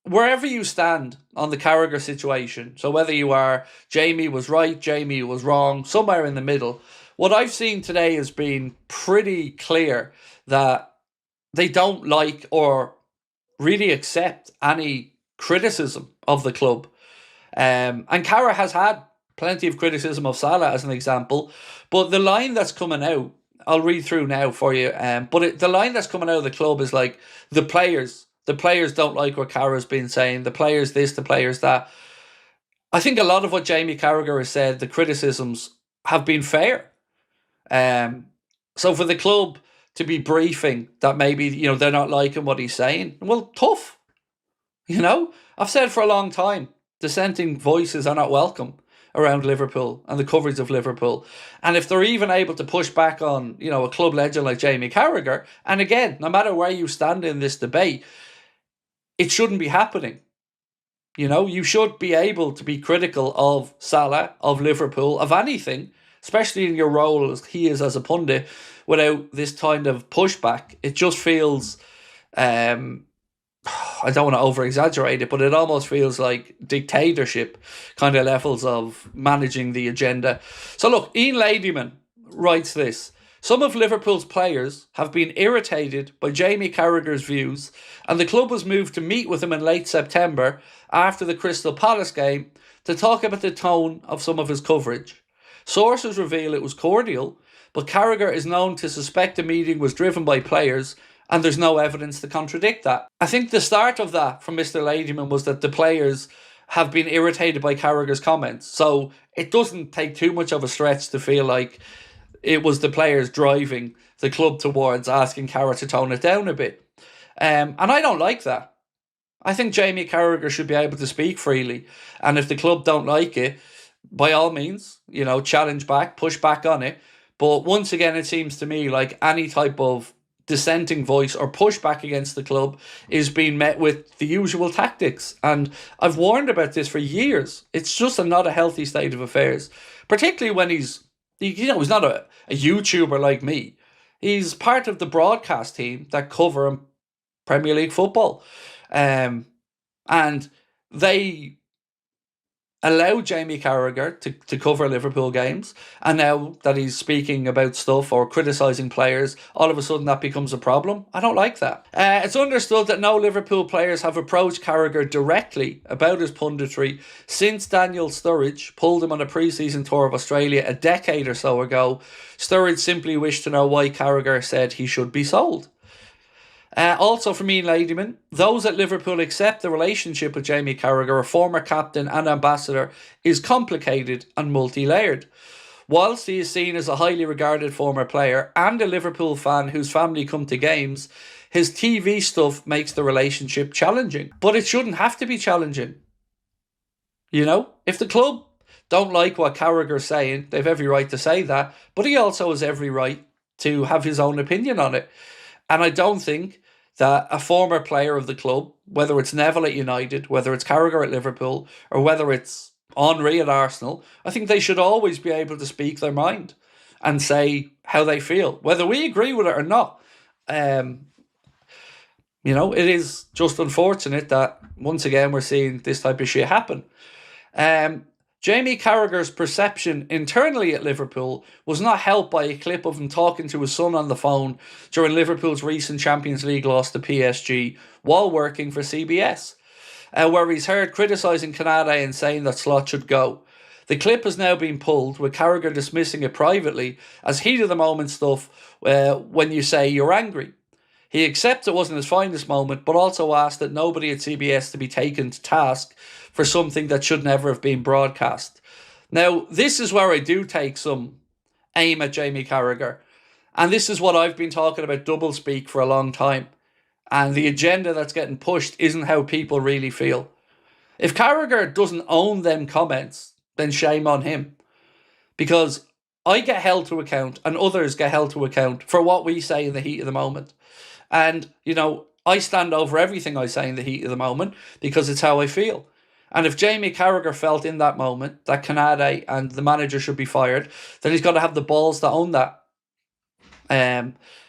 wherever you stand on the Carragher situation, so whether you are Jamie was right, Jamie was wrong, somewhere in the middle, what I've seen today has been pretty clear that they don't like or really accept any criticism of the club. And Carragher has had plenty of criticism of Salah as an example, but the line that's coming out, I'll read through now for you. The line that's coming out of the club is like the players don't like what Carragher's been saying. The players this, the players that. I think a lot of what Jamie Carragher has said, the criticisms have been fair. So for the club to be briefing that maybe they're not liking what he's saying, well, tough. I've said for a long time, dissenting voices are not welcome around Liverpool and the coverage of Liverpool. And if they're even able to push back on, a club legend like Jamie Carragher, and again, no matter where you stand in this debate, it shouldn't be happening. You should be able to be critical of Salah, of Liverpool, of anything, especially in your role as he is as a pundit, without this kind of pushback. It just feels, I don't want to over-exaggerate it, but it almost feels like dictatorship kind of levels of managing the agenda. So look, Ian Ladyman writes this. Some of Liverpool's players have been irritated by Jamie Carragher's views, and the club was moved to meet with him in late September after the Crystal Palace game to talk about the tone of some of his coverage. Sources reveal it was cordial, but Carragher is known to suspect the meeting was driven by players, and there's no evidence to contradict that. I think the start of that from Mr. Ladyman was that the players have been irritated by Carragher's comments. So it doesn't take too much of a stretch to feel like it was the players driving the club towards asking Carragher to tone it down a bit. And I don't like that. I think Jamie Carragher should be able to speak freely. And if the club don't like it, by all means, challenge back, push back on it. But once again, it seems to me like any type of dissenting voice or pushback against the club is being met with the usual tactics. And I've warned about this for years. It's just not a healthy state of affairs, particularly when he's not a YouTuber like me. He's part of the broadcast team that cover Premier League football. And they allow Jamie Carragher to cover Liverpool games, and now that he's speaking about stuff or criticising players, all of a sudden that becomes a problem. I don't like that. It's understood that no Liverpool players have approached Carragher directly about his punditry since Daniel Sturridge pulled him on a pre-season tour of Australia a decade or so ago. Sturridge simply wished to know why Carragher said he should be sold. Also from Ian Ladyman, those at Liverpool accept the relationship with Jamie Carragher, a former captain and ambassador, is complicated and multi-layered. Whilst he is seen as a highly regarded former player and a Liverpool fan whose family come to games, his TV stuff makes the relationship challenging. But it shouldn't have to be challenging. If the club don't like what Carragher's saying, they've every right to say that, but he also has every right to have his own opinion on it. And I don't think that a former player of the club, whether it's Neville at United, whether it's Carragher at Liverpool, or whether it's Henry at Arsenal, I think they should always be able to speak their mind and say how they feel, whether we agree with it or not. It is just unfortunate that, once again, we're seeing this type of shit happen. Jamie Carragher's perception internally at Liverpool was not helped by a clip of him talking to his son on the phone during Liverpool's recent Champions League loss to PSG while working for CBS, where he's heard criticising Canada and saying that Slot should go. The clip has now been pulled, with Carragher dismissing it privately as heat-of-the-moment stuff when you say you're angry. He accepts it wasn't his finest moment, but also asked that nobody at CBS to be taken to task for something that should never have been broadcast. Now, this is where I do take some aim at Jamie Carragher. And this is what I've been talking about doublespeak for a long time. And the agenda that's getting pushed isn't how people really feel. If Carragher doesn't own them comments, then shame on him. Because I get held to account and others get held to account for what we say in the heat of the moment. And, I stand over everything I say in the heat of the moment because it's how I feel. And if Jamie Carragher felt in that moment that Canada and the manager should be fired, then he's got to have the balls to own that.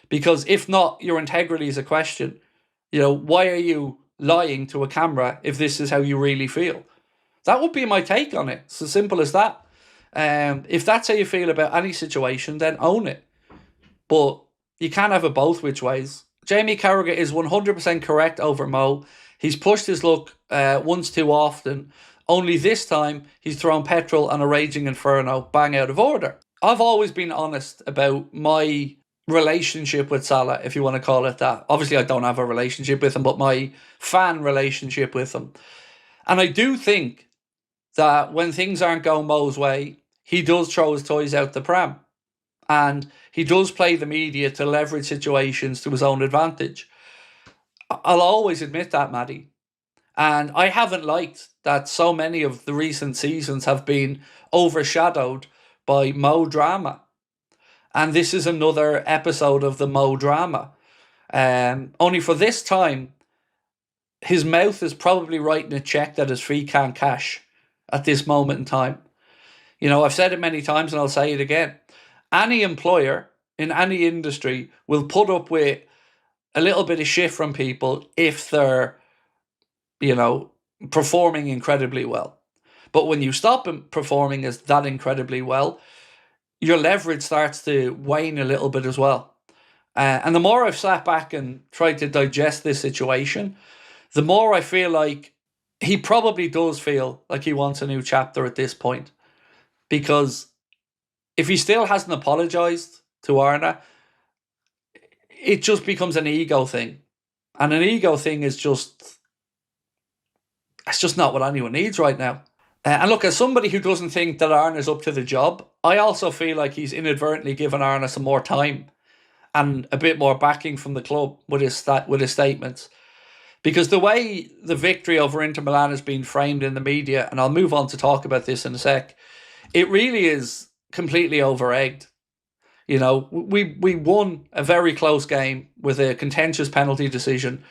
Because if not, your integrity is a question. Why are you lying to a camera if this is how you really feel. That would be my take on it. It's as simple as that. If that's how you feel about any situation, then own it. But you can't have it both which ways. Jamie Carragher is 100% correct over Mo. He's pushed his luck once too often. Only this time, he's thrown petrol on a raging inferno bang out of order. I've always been honest about my relationship with Salah, if you want to call it that. Obviously, I don't have a relationship with him, but my fan relationship with him. And I do think that when things aren't going Mo's way, he does throw his toys out the pram. And he does play the media to leverage situations to his own advantage. I'll always admit that, Maddie. And I haven't liked that so many of the recent seasons have been overshadowed by Mo drama. And this is another episode of the Mo drama. Only for this time, his mouth is probably writing a check that his feet can't cash at this moment in time. You know, I've said it many times and I'll say it again. Any employer in any industry will put up with a little bit of shit from people if they're, you know, performing incredibly well. But when you stop performing as that incredibly well, your leverage starts to wane a little bit as well. And the more I've sat back and tried to digest this situation, the more I feel like he probably does feel like he wants a new chapter at this point. Because if he still hasn't apologised to Arna, it just becomes an ego thing. And an ego thing is just, it's just not what anyone needs right now. And look, as somebody who doesn't think that Arna's up to the job, I also feel like he's inadvertently given Arna some more time and a bit more backing from the club with his statements. Because the way the victory over Inter Milan has been framed in the media, and I'll move on to talk about this in a sec, it really is completely over-egged. You know, we won a very close game with a contentious penalty decision,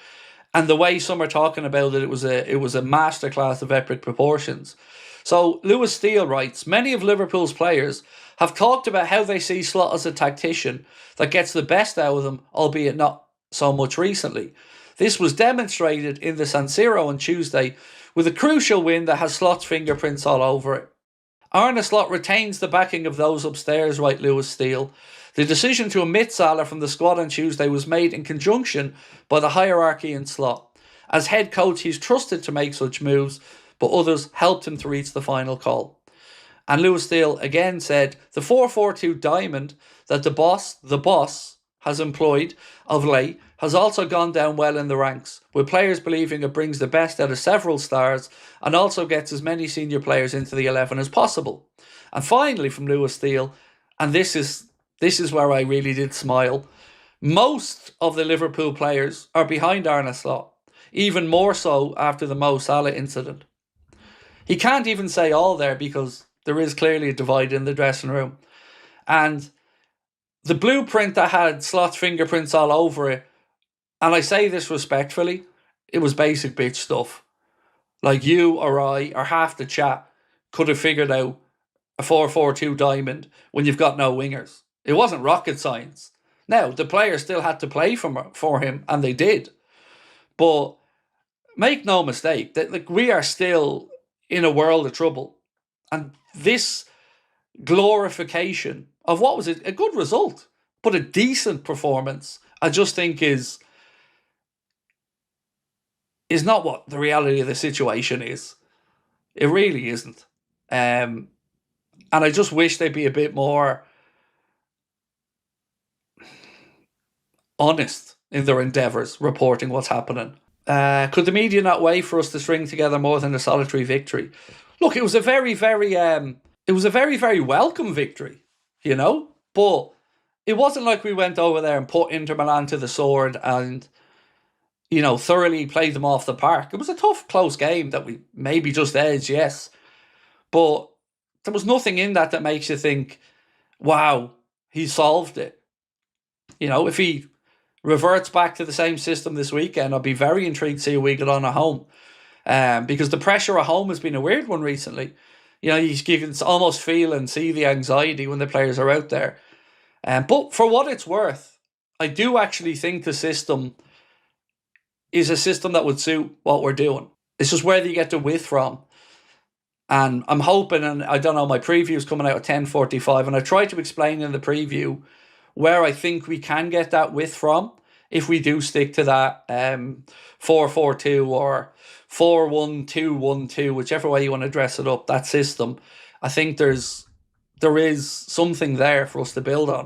and the way some are talking about it, it was a masterclass of epic proportions. So Lewis Steele writes, many of Liverpool's players have talked about how they see Slot as a tactician that gets the best out of them, albeit not so much recently. This was demonstrated in the San Siro on Tuesday with a crucial win that has Slot's fingerprints all over it. Arne Slot retains the backing of those upstairs, writes Lewis Steele. The decision to omit Salah from the squad on Tuesday was made in conjunction by the hierarchy in Slot. As head coach, he's trusted to make such moves, but others helped him to reach the final call. And Lewis Steele again said, the 4-4-2 diamond that the boss has employed of late has also gone down well in the ranks, with players believing it brings the best out of several stars and also gets as many senior players into the 11 as possible. And finally from Lewis Steele, and this is where I really did smile, most of the Liverpool players are behind Arne Slot, even more so after the Mo Salah incident. He can't even say all there because there is clearly a divide in the dressing room. And the blueprint that had Slot's fingerprints all over it, and I say this respectfully, it was basic bitch stuff. Like you or I or half the chat could have figured out a 4-4-2 diamond when you've got no wingers. It wasn't rocket science. Now, the players still had to play for him, and they did. But make no mistake, that like we are still in a world of trouble. And this glorification of what was a good result, but a decent performance, I just think is not what the reality of the situation is. It really isn't. And I just wish they'd be a bit more honest in their endeavours reporting what's happening. Could the media not wait for us to string together more than a solitary victory? Look, it was a very, very very welcome victory, you know? But it wasn't like we went over there and put Inter Milan to the sword and, you know, thoroughly played them off the park. It was a tough, close game that we maybe just edged, yes. But there was nothing in that makes you think, wow, he solved it. You know, if he reverts back to the same system this weekend, I'll be very intrigued to see how we get on at home. Because the pressure at home has been a weird one recently. You know, you can almost feel and see the anxiety when the players are out there. But for what it's worth, I do actually think the system is a system that would suit what we're doing. It's just where do you get the width from? And I'm hoping, and I don't know, my preview's coming out at 10:45, and I tried to explain in the preview where I think we can get that width from if we do stick to that 4-4-2 or 4-1-2-1-2, whichever way you want to dress it up, that system. I think there is something there for us to build on.